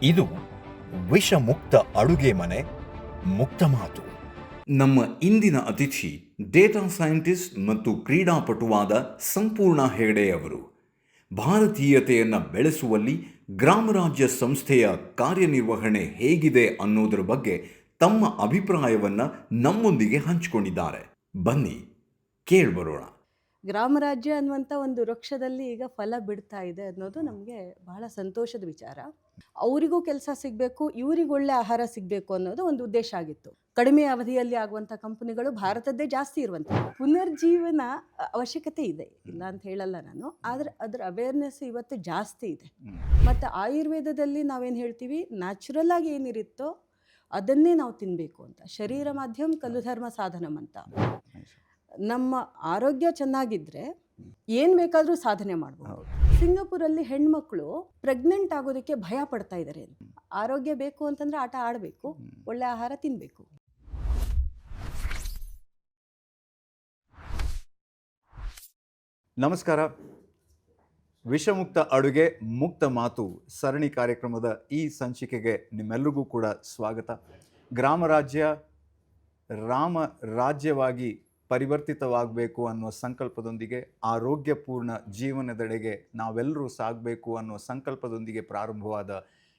ಇದು ವಿಷಮುಕ್ತ ಅಡುಗೆ ಮನೆ ಮುಕ್ತ ಮಾತು. ನಮ್ಮ ಇಂದಿನ ಅತಿಥಿ ಡೇಟಾ ಸೈಂಟಿಸ್ಟ್ ಮತ್ತು ಕ್ರೀಡಾಪಟುವಾದ ಸಂಪೂರ್ಣ ಹೆಗಡೆಯವರು. ಭಾರತೀಯತೆಯನ್ನು ಬೆಳೆಸುವಲ್ಲಿ ಗ್ರಾಮರಾಜ್ಯ ಸಂಸ್ಥೆಯ ಕಾರ್ಯನಿರ್ವಹಣೆ ಹೇಗಿದೆ ಅನ್ನೋದರ ಬಗ್ಗೆ ತಮ್ಮ ಅಭಿಪ್ರಾಯವನ್ನು ನಮ್ಮೊಂದಿಗೆ ಹಂಚಿಕೊಂಡಿದ್ದಾರೆ. ಬನ್ನಿ ಕೇಳ್ಬರೋಣ. ಗ್ರಾಮರಾಜ್ಯ ಅನ್ನುವಂಥ ಒಂದು ವೃಕ್ಷದಲ್ಲಿ ಈಗ ಫಲ ಬಿಡ್ತಾ ಇದೆ ಅನ್ನೋದು ನಮಗೆ ಬಹಳ ಸಂತೋಷದ ವಿಚಾರ. ಅವರಿಗೂ ಕೆಲಸ ಸಿಗಬೇಕು, ಇವರಿಗೆ ಒಳ್ಳೆ ಆಹಾರ ಸಿಗಬೇಕು ಅನ್ನೋದು ಒಂದು ಉದ್ದೇಶ ಆಗಿತ್ತು. ಕಡಿಮೆ ಅವಧಿಯಲ್ಲಿ ಆಗುವಂಥ ಕಂಪನಿಗಳು ಭಾರತದ್ದೇ ಜಾಸ್ತಿ ಇರುವಂಥ ಪುನರ್ಜೀವನ ಅವಶ್ಯಕತೆ ಇದೆ, ಇಲ್ಲ ಅಂತ ಹೇಳಲ್ಲ ನಾನು. ಆದರೆ ಅದರ ಅವೇರ್ನೆಸ್ ಇವತ್ತು ಜಾಸ್ತಿ ಇದೆ. ಮತ್ತು ಆಯುರ್ವೇದದಲ್ಲಿ ನಾವೇನು ಹೇಳ್ತೀವಿ, ನ್ಯಾಚುರಲ್ ಆಗಿ ಏನಿರುತ್ತೋ ಅದನ್ನೇ ನಾವು ತಿನ್ನಬೇಕು ಅಂತ. ಶರೀರ ಮಾಧ್ಯಮ ಕಲು ಧರ್ಮ ಸಾಧನಂ ಅಂತ. ನಮ್ಮ ಆರೋಗ್ಯ ಚೆನ್ನಾಗಿದ್ದರೆ ಏನು ಬೇಕಾದರೂ ಸಾಧನೆ ಮಾಡ್ಬೋದು. ಸಿಂಗಾಪುರಲ್ಲಿ ಹೆಣ್ಮಕ್ಳು ಪ್ರೆಗ್ನೆಂಟ್ ಆಗೋದಕ್ಕೆ ಭಯ ಪಡ್ತಾ ಇದ್ದಾರೆ. ಆರೋಗ್ಯ ಬೇಕು ಅಂತಂದರೆ ಆಟ ಆಡಬೇಕು, ಒಳ್ಳೆ ಆಹಾರ ತಿನ್ನಬೇಕು. ನಮಸ್ಕಾರ. ವಿಷಮುಕ್ತ ಅಡುಗೆ ಮುಕ್ತ ಮಾತು ಸರಣಿ ಕಾರ್ಯಕ್ರಮದ ಈ ಸಂಚಿಕೆಗೆ ನಿಮ್ಮೆಲ್ಲರಿಗೂ ಕೂಡ ಸ್ವಾಗತ. ಗ್ರಾಮರಾಜ್ಯ ರಾಮ ರಾಜ್ಯವಾಗಿ ಪರಿವರ್ತಿತವಾಗಬೇಕು ಅನ್ನೋ ಸಂಕಲ್ಪದೊಂದಿಗೆ, ಆರೋಗ್ಯಪೂರ್ಣ ಜೀವನದೆಡೆಗೆ ನಾವೆಲ್ಲರೂ ಸಾಗಬೇಕು ಅನ್ನೋ ಸಂಕಲ್ಪದೊಂದಿಗೆ ಪ್ರಾರಂಭವಾದ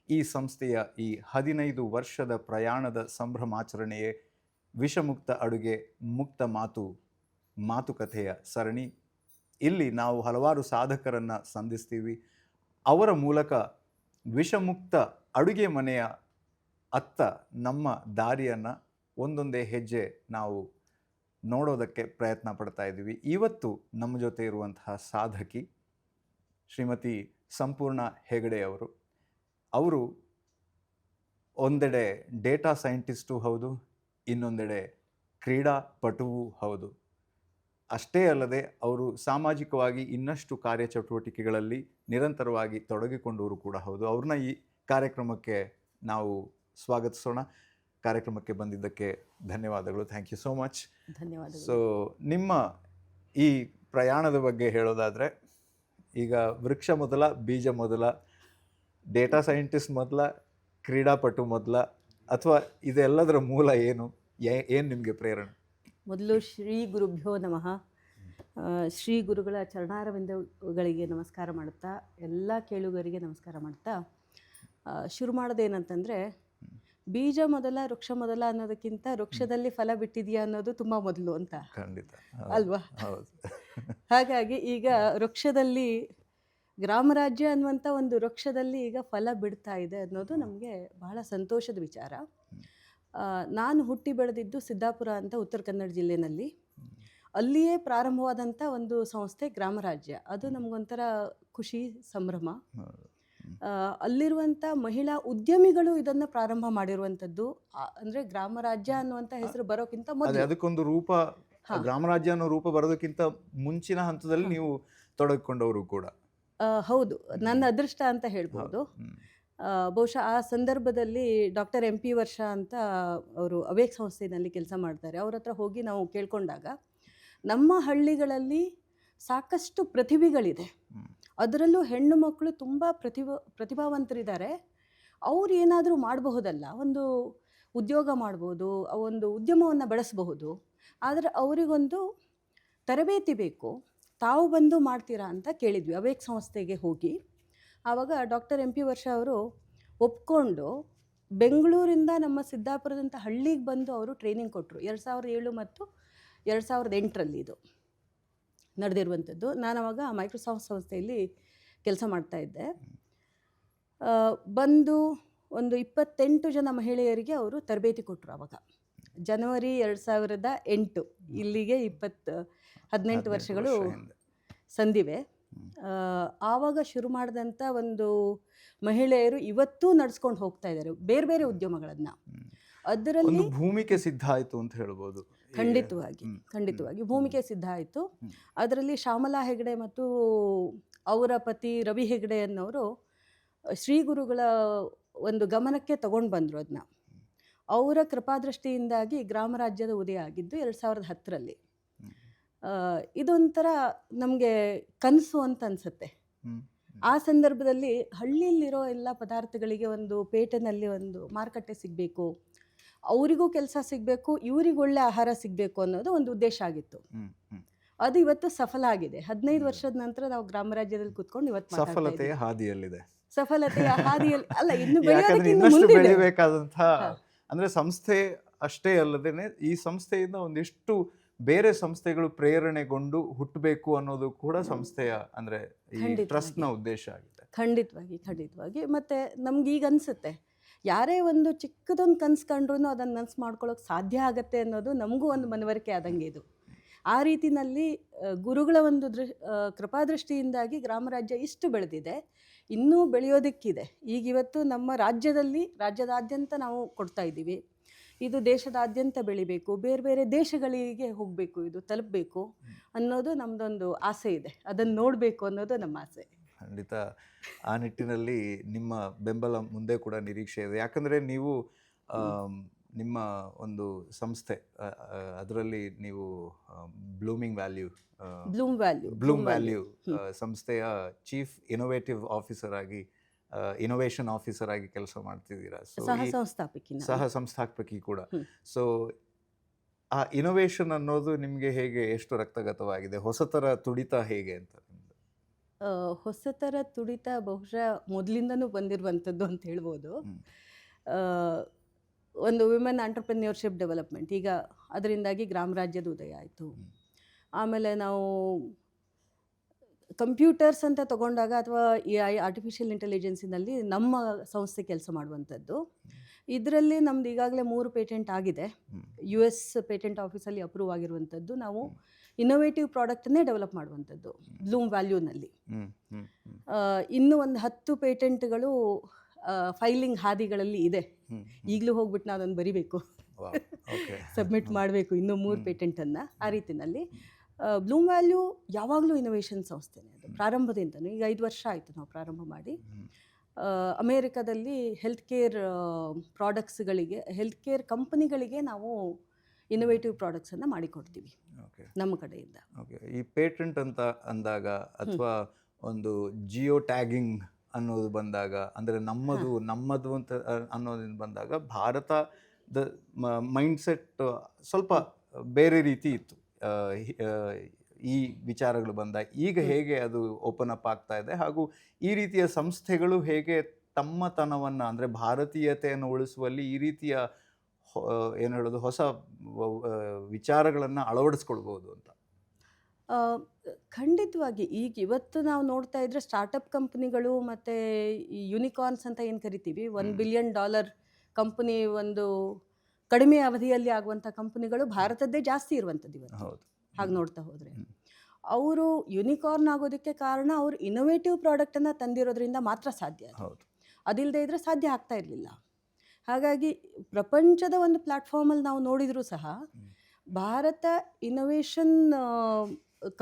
ಈ ಸಂಸ್ಥೆಯ ಈ 15 ವರ್ಷದ ಪ್ರಯಾಣದ ಸಂಭ್ರಮಾಚರಣೆಯೇ ವಿಷಮುಕ್ತ ಅಡುಗೆ ಮುಕ್ತ ಮಾತು ಮಾತುಕತೆಯ ಸರಣಿ. ಇಲ್ಲಿ ನಾವು ಹಲವಾರು ಸಾಧಕರನ್ನು ಸಂಧಿಸ್ತೀವಿ. ಅವರ ಮೂಲಕ ವಿಷಮುಕ್ತ ಅಡುಗೆ ಮನೆಯ ಅತ್ತ ನಮ್ಮ ದಾರಿಯನ್ನು ಒಂದೊಂದೇ ಹೆಜ್ಜೆ ನಾವು ನೋಡೋದಕ್ಕೆ ಪ್ರಯತ್ನ ಪಡ್ತಾ ಇದ್ದೀವಿ. ಇವತ್ತು ನಮ್ಮ ಜೊತೆ ಇರುವಂತಹ ಸಾಧಕಿ ಶ್ರೀಮತಿ ಸಂಪೂರ್ಣ ಹೆಗಡೆಯವರು. ಅವರು ಒಂದೆಡೆ ಡೇಟಾ ಸೈಂಟಿಸ್ಟು ಹೌದು, ಇನ್ನೊಂದೆಡೆ ಕ್ರೀಡಾಪಟುವೂ ಹೌದು. ಅಷ್ಟೇ ಅಲ್ಲದೆ ಅವರು ಸಾಮಾಜಿಕವಾಗಿ ಇನ್ನಷ್ಟು ಕಾರ್ಯಚಟುವಟಿಕೆಗಳಲ್ಲಿ ನಿರಂತರವಾಗಿ ತೊಡಗಿಕೊಂಡವರು ಕೂಡ ಹೌದು. ಅವ್ರನ್ನ ಈ ಕಾರ್ಯಕ್ರಮಕ್ಕೆ ನಾವು ಸ್ವಾಗತಿಸೋಣ. ಕಾರ್ಯಕ್ರಮಕ್ಕೆ ಬಂದಿದ್ದಕ್ಕೆ ಧನ್ಯವಾದಗಳು. Thank you so much. ಧನ್ಯವಾದಗಳು. ಸೊ ನಿಮ್ಮ ಈ ಪ್ರಯಾಣದ ಬಗ್ಗೆ ಹೇಳೋದಾದರೆ, ಈಗ ವೃಕ್ಷ ಮೊದಲ, ಬೀಜ ಮೊದಲ, ಡೇಟಾ ಸೈಂಟಿಸ್ಟ್ ಮೊದಲ, ಕ್ರೀಡಾಪಟು ಮೊದಲ, ಅಥವಾ ಇದೆಲ್ಲದರ ಮೂಲ ಏನು? ಏನು ನಿಮಗೆ ಪ್ರೇರಣೆ? ಮೊದಲು ಶ್ರೀ ಗುರುಭ್ಯೋ ನಮಃ. ಶ್ರೀ ಗುರುಗಳ ಚರಣಾರವಿಂದಗಳಿಗೆ ನಮಸ್ಕಾರ ಮಾಡುತ್ತಾ, ಎಲ್ಲ ಕೇಳುಗರಿಗೆ ನಮಸ್ಕಾರ ಮಾಡ್ತಾ ಶುರು ಮಾಡೋದೇನಂತಂದರೆ, ಬೀಜ ಮೊದಲ ವೃಕ್ಷ ಮೊದಲ ಅನ್ನೋದಕ್ಕಿಂತ ವೃಕ್ಷದಲ್ಲಿ ಫಲ ಬಿಟ್ಟಿದೆಯಾ ಅನ್ನೋದು ತುಂಬ ಮೊದಲು ಅಂತ. ಖಂಡಿತ ಅಲ್ವಾ? ಹಾಗಾಗಿ ಈಗ ವೃಕ್ಷದಲ್ಲಿ ಗ್ರಾಮರಾಜ್ಯ ಅನ್ನುವಂಥ ಒಂದು ವೃಕ್ಷದಲ್ಲಿ ಈಗ ಫಲ ಬಿಡ್ತಾ ಇದೆ ಅನ್ನೋದು ನಮಗೆ ಬಹಳ ಸಂತೋಷದ ವಿಚಾರ. ನಾನು ಹುಟ್ಟಿ ಬೆಳೆದಿದ್ದು ಸಿದ್ದಾಪುರ ಅಂತ ಉತ್ತರ ಕನ್ನಡ ಜಿಲ್ಲೆಯಲ್ಲಿ. ಅಲ್ಲಿಯೇ ಪ್ರಾರಂಭವಾದಂಥ ಒಂದು ಸಂಸ್ಥೆ ಗ್ರಾಮರಾಜ್ಯ. ಅದು ನಮಗೊಂಥರ ಖುಷಿ, ಸಂಭ್ರಮ. ಅಲ್ಲಿರುವಂಥ ಮಹಿಳಾ ಉದ್ಯಮಿಗಳು ಇದನ್ನು ಪ್ರಾರಂಭ ಮಾಡಿರುವಂಥದ್ದು. ಅಂದರೆ ಗ್ರಾಮರಾಜ್ಯ ಅನ್ನುವಂಥ ಹೆಸರು ಬರೋಕ್ಕಿಂತ ಮೊದಲು ಅದಕ್ಕೊಂದು ರೂಪ, ಗ್ರಾಮರಾಜ್ಯ ಅನ್ನೋ ರೂಪ ಬರೋದಕ್ಕಿಂತ ಮುಂಚಿನ ಹಂತದಲ್ಲಿ ನೀವು ತೊಡಗಿಕೊಂಡವರು ಕೂಡ ಹೌದು. ನನ್ನ ಅದೃಷ್ಟ ಅಂತ ಹೇಳ್ಬೋದು. ಬಹುಶಃ ಆ ಸಂದರ್ಭದಲ್ಲಿ ಡಾಕ್ಟರ್ MP ವರ್ಷ ಅಂತ ಅವರು ಅವೇಕ್ ಸಂಸ್ಥೆಯಲ್ಲಿ ಕೆಲಸ ಮಾಡ್ತಾರೆ. ಅವ್ರ ಹತ್ರ ಹೋಗಿ ನಾವು ಕೇಳ್ಕೊಂಡಾಗ, ನಮ್ಮ ಹಳ್ಳಿಗಳಲ್ಲಿ ಸಾಕಷ್ಟು ಪ್ರತಿಭೆಗಳಿದೆ, ಅದರಲ್ಲೂ ಹೆಣ್ಣು ಮಕ್ಕಳು ತುಂಬ ಪ್ರತಿಭಾವಂತರಿದ್ದಾರೆ, ಅವ್ರು ಏನಾದರೂ ಮಾಡಬಹುದಲ್ಲ, ಒಂದು ಉದ್ಯೋಗ ಮಾಡ್ಬೋದು, ಒಂದು ಉದ್ಯಮವನ್ನು ಬೆಳೆಸಬಹುದು, ಆದರೆ ಅವರಿಗೊಂದು ತರಬೇತಿ ಬೇಕು, ತಾವು ಬಂದು ಮಾಡ್ತೀರಾ ಅಂತ ಕೇಳಿದ್ವಿ ಅವೇಕ್ ಸಂಸ್ಥೆಗೆ ಹೋಗಿ. ಆವಾಗ ಡಾಕ್ಟರ್ MP ವರ್ಷ ಅವರು ಒಪ್ಕೊಂಡು ಬೆಂಗಳೂರಿಂದ ನಮ್ಮ ಸಿದ್ದಾಪುರದಂಥ ಹಳ್ಳಿಗೆ ಬಂದು ಅವರು ಟ್ರೈನಿಂಗ್ ಕೊಟ್ಟರು. 2007 ಮತ್ತು 2008ರಲ್ಲಿ ಇದು ನಡೆದಿರುವಂಥದ್ದು. ನಾನು ಅವಾಗ ಮೈಕ್ರೋಸಾಫ್ಟ್ ಸಂಸ್ಥೆಯಲ್ಲಿ ಕೆಲಸ ಮಾಡ್ತಾಯಿದ್ದೆ. ಬಂದು ಒಂದು 28 ಜನ ಮಹಿಳೆಯರಿಗೆ ಅವರು ತರಬೇತಿ ಕೊಟ್ಟರು. ಆವಾಗ ಜನವರಿ 2008, ಇಲ್ಲಿಗೆ 18 ವರ್ಷಗಳು ಸಂದಿವೆ. ಆವಾಗ ಶುರು ಮಾಡಿದಂಥ ಒಂದು ಮಹಿಳೆಯರು ಇವತ್ತೂ ನಡೆಸ್ಕೊಂಡು ಹೋಗ್ತಾ ಇದ್ದಾರೆ ಬೇರೆ ಬೇರೆ ಉದ್ಯಮಗಳನ್ನು. ಅದರಲ್ಲಿ ಭೂಮಿಕೆ ಸಿದ್ಧ ಆಯಿತು ಅಂತ ಹೇಳ್ಬೋದು. ಖಂಡಿತವಾಗಿ ಭೂಮಿಕೆ ಸಿದ್ಧ ಆಯಿತು. ಅದರಲ್ಲಿ ಶ್ಯಾಮಲಾ ಹೆಗಡೆ ಮತ್ತು ಅವರ ಪತಿ ರವಿ ಹೆಗಡೆ ಅನ್ನೋರು ಶ್ರೀ ಗುರುಗಳ ಒಂದು ಗಮನಕ್ಕೆ ತಗೊಂಡು ಬಂದರು. ಅದನ್ನ ಅವರ ಕೃಪಾದೃಷ್ಟಿಯಿಂದಾಗಿ ಗ್ರಾಮರಾಜ್ಯದ ಉದಯ ಆಗಿದ್ದು 2010ರಲ್ಲಿ. ಇದೊಂಥರ ನಮಗೆ ಕನಸು ಅಂತ ಅನಿಸುತ್ತೆ. ಆ ಸಂದರ್ಭದಲ್ಲಿ ಹಳ್ಳಿಯಲ್ಲಿರೋ ಎಲ್ಲ ಪದಾರ್ಥಗಳಿಗೆ ಒಂದು ಪೇಟೆನಲ್ಲಿ ಒಂದು ಮಾರುಕಟ್ಟೆ ಸಿಗಬೇಕು, ಅವರಿಗೂ ಕೆಲಸ ಸಿಗಬೇಕು, ಇವರಿಗೆ ಒಳ್ಳೆ ಆಹಾರ ಸಿಗಬೇಕು ಅನ್ನೋದು ಒಂದು ಉದ್ದೇಶ ಆಗಿತ್ತು. ಅದು ಇವತ್ತು ಸಫಲ ಆಗಿದೆ. 15 ವರ್ಷದ ನಂತರ ನಾವು ಗ್ರಾಮ ರಾಜ್ಯದಲ್ಲಿ ಕೂತ್ಕೊಂಡು ಇವತ್ತು ಸಫಲತೆಯ ಹಾದಿಯಲ್ಲಿದೆ. ಸಫಲತೆಯ ಹಾದಿಯಲ್ಲಿ ಅಲ್ಲ, ಇನ್ನು ಯಾಕಂದ್ರೆ ಬೆಳೆಯೋದಕ್ಕೆ ಇನ್ನಷ್ಟು ಮುಂದಿದೆ. ಬೆಳಿಬೇಕಾದಂತಹ ಅಂದ್ರೆ ಸಂಸ್ಥೆ ಅಷ್ಟೇ ಅಲ್ಲದೇನೆ ಈ ಸಂಸ್ಥೆಯಿಂದ ಒಂದಿಷ್ಟು ಬೇರೆ ಸಂಸ್ಥೆಗಳು ಪ್ರೇರಣೆಗೊಂಡು ಹುಟ್ಟಬೇಕು ಅನ್ನೋದು ಕೂಡ ಸಂಸ್ಥೆಯ ಅಂದ್ರೆ ಈ ಖಂಡಿತವಾಗಿ. ಟ್ರಸ್ಟ್ನ ಉದ್ದೇಶ ಆಗಿದೆ. ಖಂಡಿತವಾಗಿ. ಮತ್ತು ನಮ್ಗೆ ಈಗ ಅನಿಸುತ್ತೆ, ಯಾರೇ ಒಂದು ಚಿಕ್ಕದೊಂದು ಕನಸು ಕಂಡ್ರೂ ಅದನ್ನು ನನಸು ಮಾಡ್ಕೊಳ್ಳೋಕೆ ಸಾಧ್ಯ ಆಗತ್ತೆ ಅನ್ನೋದು ನಮಗೂ ಒಂದು ಮನವರಿಕೆ ಆದಂಗೆ ಇದು. ಆ ರೀತಿನಲ್ಲಿ ಗುರುಗಳ ಒಂದು ಕೃಪಾದೃಷ್ಟಿಯಿಂದಾಗಿ ಗ್ರಾಮ ರಾಜ್ಯ ಇಷ್ಟು ಬೆಳೆದಿದೆ, ಇನ್ನೂ ಬೆಳೆಯೋದಕ್ಕಿದೆ. ಈಗ ಇವತ್ತು ನಮ್ಮ ರಾಜ್ಯದಾದ್ಯಂತ ನಾವು ಕೊಡ್ತಾ ಇದ್ದೀವಿ. ಇದು ದೇಶದಾದ್ಯಂತ ಬೆಳಿಬೇಕು, ಬೇರೆ ಬೇರೆ ದೇಶಗಳಿಗೆ ಹೋಗಬೇಕು, ಇದು ತಲುಪಬೇಕು ಅನ್ನೋದು ನಮ್ಮದೊಂದು ಆಸೆ ಇದೆ. ಅದನ್ನು ನೋಡಬೇಕು ಅನ್ನೋದು ನಮ್ಮ ಆಸೆ. ಖಂಡಿತ ಆ ನಿಟ್ಟಿನಲ್ಲಿ ನಿಮ್ಮ ಬೆಂಬಲ ಮುಂದೆ ಕೂಡ ನಿರೀಕ್ಷೆ ಇದೆ. ಯಾಕಂದರೆ ನೀವು ನಿಮ್ಮ ಒಂದು ಸಂಸ್ಥೆ ಅದರಲ್ಲಿ ನೀವು ಬ್ಲೂಮ್ ವ್ಯಾಲ್ಯೂ ಸಂಸ್ಥೆಯ ಚೀಫ್ ಇನೋವೇಟಿವ್ ಆಫೀಸರ್ ಆಗಿ ಇನೋವೇಷನ್ ಆಫೀಸರ್ ಆಗಿ ಕೆಲಸ ಮಾಡ್ತಿದ್ದೀರಾ. ಸಹ ಸಂಸ್ಥಾಪಕಿ ಕೂಡ. ಸೊ ಆ ಇನೋವೇಷನ್ ಅನ್ನೋದು ನಿಮಗೆ ಹೇಗೆ ಎಷ್ಟು ರಕ್ತಗತವಾಗಿದೆ? ಹೊಸತರ ತುಡಿತ ಹೇಗೆ ಅಂತ? ಹೊಸತರ ತುಡಿತ ಬಹುಶಃ ಮೊದಲಿಂದನೂ ಬಂದಿರುವಂಥದ್ದು ಅಂತ ಹೇಳ್ಬೋದು. ಒಂದು ವಿಮೆನ್ ಆಂಟರ್ಪ್ರೆನ್ಯೂರ್ಶಿಪ್ ಡೆವಲಪ್ಮೆಂಟ್, ಈಗ ಅದರಿಂದಾಗಿ ಗ್ರಾಮ ರಾಜ್ಯದ ಉದಯ ಆಯಿತು. ಆಮೇಲೆ ನಾವು ಕಂಪ್ಯೂಟರ್ಸ್ ಅಂತ ತಗೊಂಡಾಗ ಅಥವಾ ಆರ್ಟಿಫಿಷಿಯಲ್ ಇಂಟೆಲಿಜೆನ್ಸಿನಲ್ಲಿ ನಮ್ಮ ಸಂಸ್ಥೆ ಕೆಲಸ ಮಾಡುವಂಥದ್ದು. ಇದರಲ್ಲಿ ನಮ್ದು ಈಗಾಗಲೇ 3 ಪೇಟೆಂಟ್ ಆಗಿದೆ. US ಪೇಟೆಂಟ್ ಆಫೀಸಲ್ಲಿ ಅಪ್ರೂವ್ ಆಗಿರುವಂಥದ್ದು. ನಾವು ಇನ್ನೋವೇಟಿವ್ ಪ್ರಾಡಕ್ಟನ್ನೇ ಡೆವಲಪ್ ಮಾಡುವಂಥದ್ದು ಬ್ಲೂಮ್ ವ್ಯಾಲ್ಯೂನಲ್ಲಿ. ಇನ್ನೂ ಒಂದು 10 ಪೇಟೆಂಟ್ಗಳು ಫೈಲಿಂಗ್ ಹಾದಿಗಳಲ್ಲಿ ಇದೆ. ಈಗಲೂ ಹೋಗ್ಬಿಟ್ಟು ನಾವು ಅದನ್ನು ಬರಿಬೇಕು, ಸಬ್ಮಿಟ್ ಮಾಡಬೇಕು ಇನ್ನೂ 3 ಪೇಟೆಂಟನ್ನು. ಆ ರೀತಿಯಲ್ಲಿ ಬ್ಲೂಮ್ ವ್ಯಾಲ್ಯೂ ಯಾವಾಗಲೂ ಇನೋವೇಷನ್ ಸಂಸ್ಥೆನೇ. ಅದು ಪ್ರಾರಂಭದಿಂದನೂ ಈಗ 5 ವರ್ಷ ಆಯಿತು ನಾವು ಪ್ರಾರಂಭ ಮಾಡಿ. ಅಮೇರಿಕಾದಲ್ಲಿ ಹೆಲ್ತ್ ಕೇರ್ ಪ್ರಾಡಕ್ಟ್ಸ್ಗಳಿಗೆ, ಹೆಲ್ತ್ ಕೇರ್ ಕಂಪನಿಗಳಿಗೆ ನಾವು ಇನೋವೇಟಿವ್ ಪ್ರಾಡಕ್ಟ್ಸನ್ನು ಮಾಡಿಕೊಡ್ತೀವಿ ನಮ್ಮ ಕಡೆಯಿಂದ. ಈ ಪೇಟೆಂಟ್ ಅಂತ ಅಂದಾಗ ಅಥವಾ ಒಂದು ಜಿಯೋ ಟ್ಯಾಗಿಂಗ್ ಅನ್ನೋದು ಬಂದಾಗ, ಅಂದರೆ ನಮ್ಮದು ಅಂತ ಅನ್ನೋದನ್ನು ಬಂದಾಗ ಭಾರತದ ಮೈಂಡ್ಸೆಟ್ ಸ್ವಲ್ಪ ಬೇರೆ ರೀತಿ ಇತ್ತು ಈ ವಿಚಾರಗಳು ಬಂದಾಗ. ಈಗ ಹೇಗೆ ಅದು ಓಪನ್ ಅಪ್ ಆಗ್ತಾ ಇದೆ, ಹಾಗೂ ಈ ರೀತಿಯ ಸಂಸ್ಥೆಗಳು ಹೇಗೆ ತಮ್ಮತನವನ್ನು ಅಂದರೆ ಭಾರತೀಯತೆಯನ್ನು ಉಳಿಸುವಲ್ಲಿ ಈ ರೀತಿಯ ಏನು ಹೇಳೋದು ಹೊಸ ವಿಚಾರಗಳನ್ನು ಅಳವಡಿಸ್ಕೊಳ್ಬೋದು ಅಂತ? ಖಂಡಿತವಾಗಿ. ಈಗ ಇವತ್ತು ನಾವು ನೋಡ್ತಾ ಇದ್ರೆ ಸ್ಟಾರ್ಟಪ್ ಕಂಪ್ನಿಗಳು ಮತ್ತು ಈ ಯೂನಿಕಾರ್ನ್ಸ್ ಅಂತ ಏನು ಕರಿತೀವಿ, $1 ಬಿಲಿಯನ್ ಕಂಪನಿ, ಒಂದು ಕಡಿಮೆ ಅವಧಿಯಲ್ಲಿ ಆಗುವಂಥ ಕಂಪನಿಗಳು ಭಾರತದ್ದೇ ಜಾಸ್ತಿ ಇರುವಂಥದ್ದು ಇವತ್ತು. ಹಾಗೆ ನೋಡ್ತಾ ಹೋದರೆ ಅವರು ಯೂನಿಕಾರ್ನ್ ಆಗೋದಕ್ಕೆ ಕಾರಣ ಅವರು ಇನೋವೇಟಿವ್ ಪ್ರಾಡಕ್ಟನ್ನು ತಂದಿರೋದ್ರಿಂದ ಮಾತ್ರ ಸಾಧ್ಯ. ಅದಿಲ್ಲದೆ ಇದ್ದರೆ ಸಾಧ್ಯ ಆಗ್ತಾ ಇರಲಿಲ್ಲ. ಹಾಗಾಗಿ ಪ್ರಪಂಚದ ಒಂದು ಪ್ಲ್ಯಾಟ್ಫಾರ್ಮಲ್ಲಿ ನಾವು ನೋಡಿದರೂ ಸಹ ಭಾರತ ಇನೋವೇಷನ್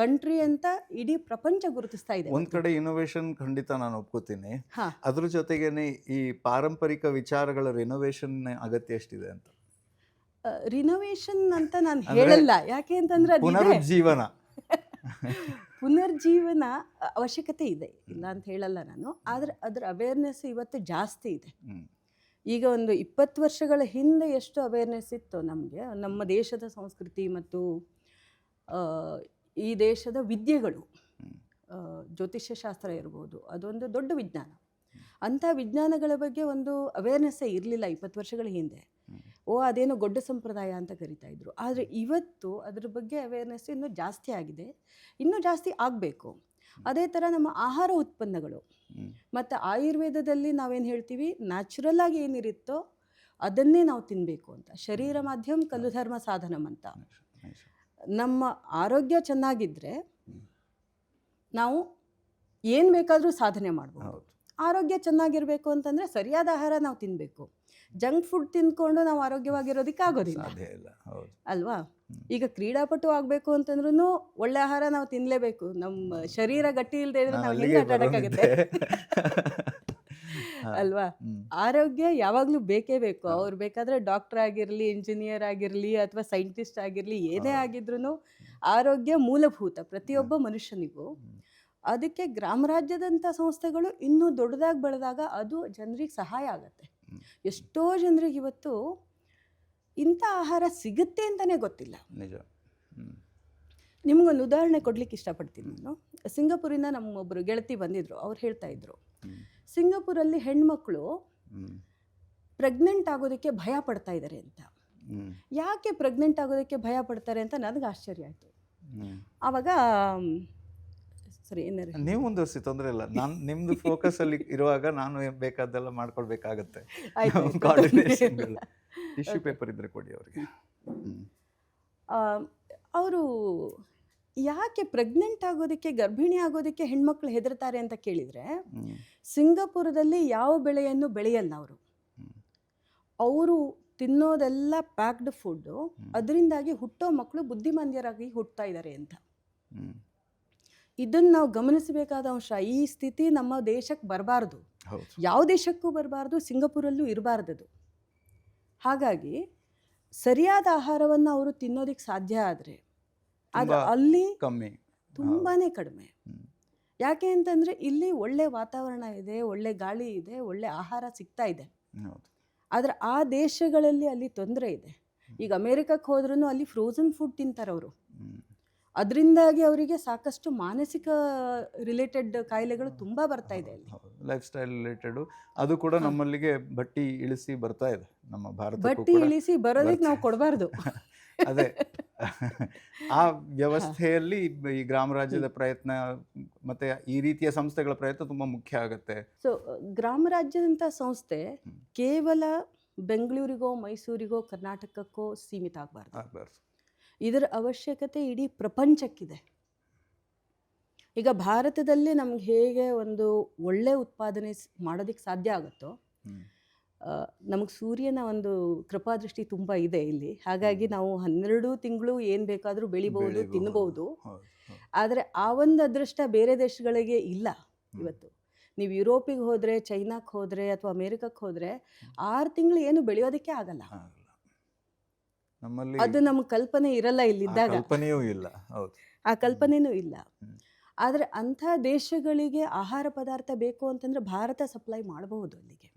ಕಂಟ್ರಿ ಅಂತ ಇಡೀ ಪ್ರಪಂಚ ಗುರುತಿಸ್ತಾ ಇದೆ. ಒಂದು ಕಡೆ ಇನೋವೇಷನ್ ಖಂಡಿತ ನಾನು ಒಪ್ಕೋತೀನಿ. ಅದ್ರ ಜೊತೆಗೇನೆ ಈ ಪಾರಂಪರಿಕ ವಿಚಾರಗಳ ರಿನೋವೇಷನ್ ಅಗತ್ಯ ಎಷ್ಟಿದೆ ಅಂತ? ರಿನೋವೇಷನ್ ಅಂತ ನಾನು ಹೇಳಲ್ಲ, ಯಾಕೆ ಅಂತಂದ್ರೆ ಪುನರ್ಜೀವನ ಅವಶ್ಯಕತೆ ಇದೆ, ಇಲ್ಲ ಅಂತ ಹೇಳಲ್ಲ ನಾನು. ಆದರೆ ಅದರ ಅವೇರ್ನೆಸ್ ಇವತ್ತು ಜಾಸ್ತಿ ಇದೆ. ಈಗ ಒಂದು 20 ವರ್ಷಗಳ ಹಿಂದೆ ಎಷ್ಟು ಅವೇರ್ನೆಸ್ ಇತ್ತು ನಮಗೆ, ನಮ್ಮ ದೇಶದ ಸಂಸ್ಕೃತಿ ಮತ್ತು ಈ ದೇಶದ ವಿದ್ಯೆಗಳು, ಜ್ಯೋತಿಷ್ಯ ಶಾಸ್ತ್ರ ಇರ್ಬೋದು, ಅದೊಂದು ದೊಡ್ಡ ವಿಜ್ಞಾನ. ಅಂಥ ವಿಜ್ಞಾನಗಳ ಬಗ್ಗೆ ಒಂದು ಅವೇರ್ನೆಸ್ಸೇ ಇರಲಿಲ್ಲ 20 ವರ್ಷಗಳ ಹಿಂದೆ. ಅದೇನೋ ಗೊಡ್ಡ ಸಂಪ್ರದಾಯ ಅಂತ ಕರಿತಾ ಇದ್ರು. ಆದರೆ ಇವತ್ತು ಅದ್ರ ಬಗ್ಗೆ ಅವೇರ್ನೆಸ್ ಇನ್ನೂ ಜಾಸ್ತಿ ಆಗಿದೆ, ಇನ್ನೂ ಜಾಸ್ತಿ ಆಗಬೇಕು. ಅದೇ ಥರ ನಮ್ಮ ಆಹಾರ ಉತ್ಪನ್ನಗಳು ಮತ್ತು ಆಯುರ್ವೇದದಲ್ಲಿ ನಾವೇನು ಹೇಳ್ತೀವಿ, ನ್ಯಾಚುರಲ್ ಆಗಿ ಏನಿರುತ್ತೋ ಅದನ್ನೇ ನಾವು ತಿನ್ನಬೇಕು ಅಂತ. ಶರೀರ ಮಾಧ್ಯಮ ಕಲು ಧರ್ಮ ಸಾಧನಂ ಅಂತ. ನಮ್ಮ ಆರೋಗ್ಯ ಚೆನ್ನಾಗಿದ್ದರೆ ನಾವು ಏನು ಬೇಕಾದರೂ ಸಾಧನೆ ಮಾಡ್ಬೋದು. ಆರೋಗ್ಯ ಚೆನ್ನಾಗಿರಬೇಕು ಅಂತಂದರೆ ಸರಿಯಾದ ಆಹಾರ ನಾವು ತಿನ್ನಬೇಕು. ಜಂಕ್ ಫುಡ್ ತಿಂದ್ಕೊಂಡು ನಾವು ಆರೋಗ್ಯವಾಗಿರೋದಕ್ಕೆ ಆಗೋದಿಲ್ಲ ಅಲ್ವಾ? ಈಗ ಕ್ರೀಡಾಪಟು ಆಗಬೇಕು ಅಂತಂದ್ರೂ ಒಳ್ಳೆ ಆಹಾರ ನಾವು ತಿನ್ನಲೇಬೇಕು. ನಮ್ಮ ಶರೀರ ಗಟ್ಟಿ ಇಲ್ಲದೆ ಇದ್ರೆ ನಾವು ಹೆಂಗೆ ಆಟ ಆಡೋಕ್ಕಾಗುತ್ತೆ ಅಲ್ವಾ? ಆರೋಗ್ಯ ಯಾವಾಗಲೂ ಬೇಕೇ ಬೇಕು. ಅವ್ರು ಬೇಕಾದರೆ ಡಾಕ್ಟರ್ ಆಗಿರಲಿ, ಇಂಜಿನಿಯರ್ ಆಗಿರಲಿ, ಅಥವಾ ಸೈಂಟಿಸ್ಟ್ ಆಗಿರಲಿ, ಏನೇ ಆಗಿದ್ರೂ ಆರೋಗ್ಯ ಮೂಲಭೂತ ಪ್ರತಿಯೊಬ್ಬ ಮನುಷ್ಯನಿಗೂ. ಅದಕ್ಕೆ ಗ್ರಾಮ ರಾಜ್ಯದಂಥ ಸಂಸ್ಥೆಗಳು ಇನ್ನೂ ದೊಡ್ಡದಾಗಿ ಬೆಳೆದಾಗ ಅದು ಜನರಿಗೆ ಸಹಾಯ ಆಗುತ್ತೆ. ಎಷ್ಟೋ ಜನರಿಗೆ ಇವತ್ತು ಇಂಥ ಆಹಾರ ಸಿಗುತ್ತೆ ಅಂತಲೇ ಗೊತ್ತಿಲ್ಲ. ನಿಜ. ನಿಮಗೊಂದು ಉದಾಹರಣೆ ಕೊಡ್ಲಿಕ್ಕೆ ಇಷ್ಟಪಡ್ತೀನಿ ನಾನು. ಸಿಂಗಾಪುರಿಂದ ನಮ್ಮೊಬ್ಬರು ಗೆಳತಿ ಬಂದಿದ್ರು. ಅವ್ರು ಹೇಳ್ತಾ ಇದ್ರು, ಸಿಂಗಾಪುರಲ್ಲಿ ಹೆಣ್ಮಕ್ಳು ಪ್ರೆಗ್ನೆಂಟ್ ಆಗೋದಕ್ಕೆ ಭಯ ಪಡ್ತಾ ಇದ್ದಾರೆ ಅಂತ. ಯಾಕೆ ಪ್ರೆಗ್ನೆಂಟ್ ಆಗೋದಕ್ಕೆ ಭಯ ಪಡ್ತಾರೆ ಅಂತ ನನಗೆ ಆಶ್ಚರ್ಯ ಆಯಿತು. ಆವಾಗ ಸರಿ ಏನಾರು ನೀವು ಮುಂದುವರಿಸಿ, ತೊಂದರೆ ಇಲ್ಲ. ನಾನು ನಿಮ್ದು ಫೋಕಸ್ ಅಲ್ಲಿ ಇರುವಾಗ ನಾನು ಬೇಕಾದ್ದೆಲ್ಲ ಮಾಡ್ಕೊಳ್ಬೇಕಾಗತ್ತೆ. ಟಿಶ್ಯೂ ಪೇಪರ್ ಇದ್ರೆ ಕೊಡಿ ಅವರಿಗೆ. ಅವರು ಯಾಕೆ ಪ್ರೆಗ್ನೆಂಟ್ ಆಗೋದಕ್ಕೆ, ಗರ್ಭಿಣಿ ಆಗೋದಕ್ಕೆ ಹೆಣ್ಮಕ್ಳು ಹೆದರ್ತಾರೆ ಅಂತ ಕೇಳಿದರೆ, ಸಿಂಗಾಪುರದಲ್ಲಿ ಯಾವ ಬೆಳೆಯನ್ನು ಬೆಳೆಯಲ್ಲ ಅವರು. ಅವರು ತಿನ್ನೋದೆಲ್ಲ ಪ್ಯಾಕ್ಡ್ ಫುಡ್ಡು, ಅದರಿಂದಾಗಿ ಹುಟ್ಟೋ ಮಕ್ಕಳು ಬುದ್ಧಿಮಾಂದ್ಯರಾಗಿ ಹುಟ್ಟುತ್ತಾ ಇದ್ದಾರೆ ಅಂತ. ಇದನ್ನು ನಾವು ಗಮನಿಸಬೇಕಾದ ಅಂಶ. ಈ ಸ್ಥಿತಿ ನಮ್ಮ ದೇಶಕ್ಕೆ ಬರಬಾರ್ದು, ಯಾವ ದೇಶಕ್ಕೂ ಬರಬಾರ್ದು, ಸಿಂಗಾಪುರಲ್ಲೂ ಇರಬಾರ್ದು. ಹಾಗಾಗಿ ಸರಿಯಾದ ಆಹಾರವನ್ನು ಅವರು ತಿನ್ನೋದಕ್ಕೆ ಸಾಧ್ಯ ಆದರೆ ಅದು ಅಲ್ಲಿ ತುಂಬಾ ಕಡಿಮೆ. ಯಾಕೆ ಅಂತಂದರೆ ಇಲ್ಲಿ ಒಳ್ಳೆ ವಾತಾವರಣ ಇದೆ, ಒಳ್ಳೆ ಗಾಳಿ ಇದೆ, ಒಳ್ಳೆ ಆಹಾರ ಸಿಗ್ತಾ ಇದೆ. ಆದರೆ ಆ ದೇಶಗಳಲ್ಲಿ ಅಲ್ಲಿ ತೊಂದರೆ ಇದೆ. ಈಗ ಅಮೇರಿಕಕ್ಕೆ ಹೋದ್ರೂ ಅಲ್ಲಿ ಫ್ರೋಝನ್ ಫುಡ್ ತಿಂತಾರೆ ಅವರು. ಅದರಿಂದಾಗಿ ಅವರಿಗೆ ಸಾಕಷ್ಟು ಮಾನಸಿಕ ರಿಲೇಟೆಡ್ ಕಾಯಿಲೆಗಳು ತುಂಬ ಬರ್ತಾ ಇದೆ ಅಲ್ಲಿ. ಲೈಫ್ ಸ್ಟೈಲ್ ರಿಲೇಟೆಡ್ ಅದು ಕೂಡ ನಮ್ಮಲ್ಲಿಗೆ ಬಟ್ಟಿ ಇಳಿಸಿ ಬರ್ತಾ ಇದೆ. ನಮ್ಮ ಭಾರತ ಬಟ್ಟಿ ಇಳಿಸಿ ಬರೋದಕ್ಕೆ ನಾವು ಕೊಡಬಾರ್ದು. ಅದೇ ಆ ವ್ಯವಸ್ಥೆಯಲ್ಲಿ ಈ ಗ್ರಾಮ ರಾಜ್ಯದ ಪ್ರಯತ್ನ ಮತ್ತೆ ಈ ರೀತಿಯ ಸಂಸ್ಥೆಗಳ ಪ್ರಯತ್ನ ತುಂಬ ಮುಖ್ಯ ಆಗುತ್ತೆ. ಸೊ ಗ್ರಾಮ ರಾಜ್ಯದಂಥ ಸಂಸ್ಥೆ ಕೇವಲ ಬೆಂಗಳೂರಿಗೋ ಮೈಸೂರಿಗೋ ಕರ್ನಾಟಕಕ್ಕೋ ಸೀಮಿತ ಆಗಬಾರ್ದು. ಇದರ ಅವಶ್ಯಕತೆ ಇಡೀ ಪ್ರಪಂಚಕ್ಕಿದೆ. ಈಗ ಭಾರತದಲ್ಲಿ ನಮ್ಗೆ ಹೇಗೆ ಒಂದು ಒಳ್ಳೆ ಉತ್ಪಾದನೆ ಮಾಡೋದಕ್ಕೆ ಸಾಧ್ಯ ಆಗುತ್ತೋ, ನಮಗೆ ಸೂರ್ಯನ ಒಂದು ಕೃಪಾದೃಷ್ಟಿ ತುಂಬ ಇದೆ ಇಲ್ಲಿ. ಹಾಗಾಗಿ ನಾವು 12 ತಿಂಗಳು ಏನು ಬೇಕಾದರೂ ಬೆಳಿಬಹುದು, ತಿನ್ನಬಹುದು. ಆದರೆ ಆ ಒಂದು ಅದೃಷ್ಟ ಬೇರೆ ದೇಶಗಳಿಗೆ ಇಲ್ಲ. ಇವತ್ತು ನೀವು ಯುರೋಪಿಗೆ ಹೋದರೆ, ಚೈನಾಕ್ಕೆ ಹೋದರೆ ಅಥವಾ ಅಮೇರಿಕಕ್ಕೆ ಹೋದರೆ 6 ತಿಂಗಳು ಏನು ಬೆಳೆಯೋದಕ್ಕೆ ಆಗಲ್ಲ. ಅದು ನಮ್ಗೆ ಕಲ್ಪನೆ ಇರಲ್ಲ ಇಲ್ಲಿದ್ದಾಗ. ಆ ಕಲ್ಪನೆಯೂ ಇಲ್ಲ. ಆದರೆ ಅಂಥ ದೇಶಗಳಿಗೆ ಆಹಾರ ಪದಾರ್ಥ ಬೇಕು ಅಂತಂದರೆ ಭಾರತ ಸಪ್ಲೈ ಮಾಡಬಹುದು ಅಲ್ಲಿಗೆ.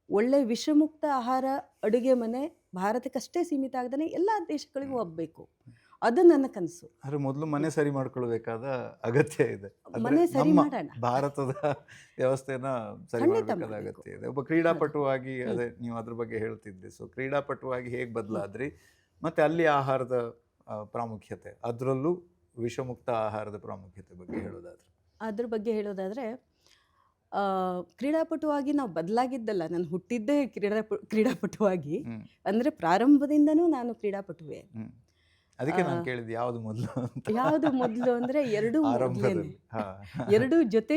ಒಳ್ಳೆ ವಿಷಮುಕ್ತ ಆಹಾರ ಅಡುಗೆ ಮನೆ ಭಾರತಕ್ಕಷ್ಟೇ ಸೀಮಿತ ಆಗದೇ ಎಲ್ಲ ದೇಶಗಳಿಗೂ ಹೋಗಬೇಕು. ಅದು ನನ್ನ ಕನಸು. ಆದರೆ ಮೊದಲು ಮನೆ ಸರಿ ಮಾಡ್ಕೊಳ್ಬೇಕಾದ ಅಗತ್ಯ ಇದೆ. ಮನೆ ಸರಿ ಮಾಡೋಣ. ಭಾರತದ ವ್ಯವಸ್ಥೆನ ಸರಿ ಮಾಡಬೇಕಾದ ಅಗತ್ಯ ಇದೆ. ಒಬ್ಬ ಕ್ರೀಡಾಪಟುವಾಗಿ ಅದೇ ನೀವು ಅದ್ರ ಬಗ್ಗೆ ಹೇಳ್ತಿದ್ದೆ. ಸೊ ಕ್ರೀಡಾಪಟುವಾಗಿ ಹೇಗೆ ಬದಲಾದ್ರಿ, ಮತ್ತೆ ಅಲ್ಲಿ ಆಹಾರದ ಪ್ರಾಮುಖ್ಯತೆ, ಅದರಲ್ಲೂ ವಿಷಮುಕ್ತ ಆಹಾರದ ಪ್ರಾಮುಖ್ಯತೆ ಬಗ್ಗೆ ಹೇಳೋದಾದ್ರೆ ಕ್ರೀಡಾಪಟುವಾಗಿ ನಾವು ಬದಲಾಗಿದ್ದಲ್ಲ. ನಾನು ಹುಟ್ಟಿದ್ದೇ ಕ್ರೀಡಾಪಟುವಾಗಿ. ಅಂದರೆ ಪ್ರಾರಂಭದಿಂದನೂ ನಾನು ಕ್ರೀಡಾಪಟುವೆ. ಅದಕ್ಕೆ ನಾನು ಕೇಳಿದ್ದು ಯಾವುದು ಮೊದಲು ಅಂದರೆ ಎರಡು ಜೊತೆ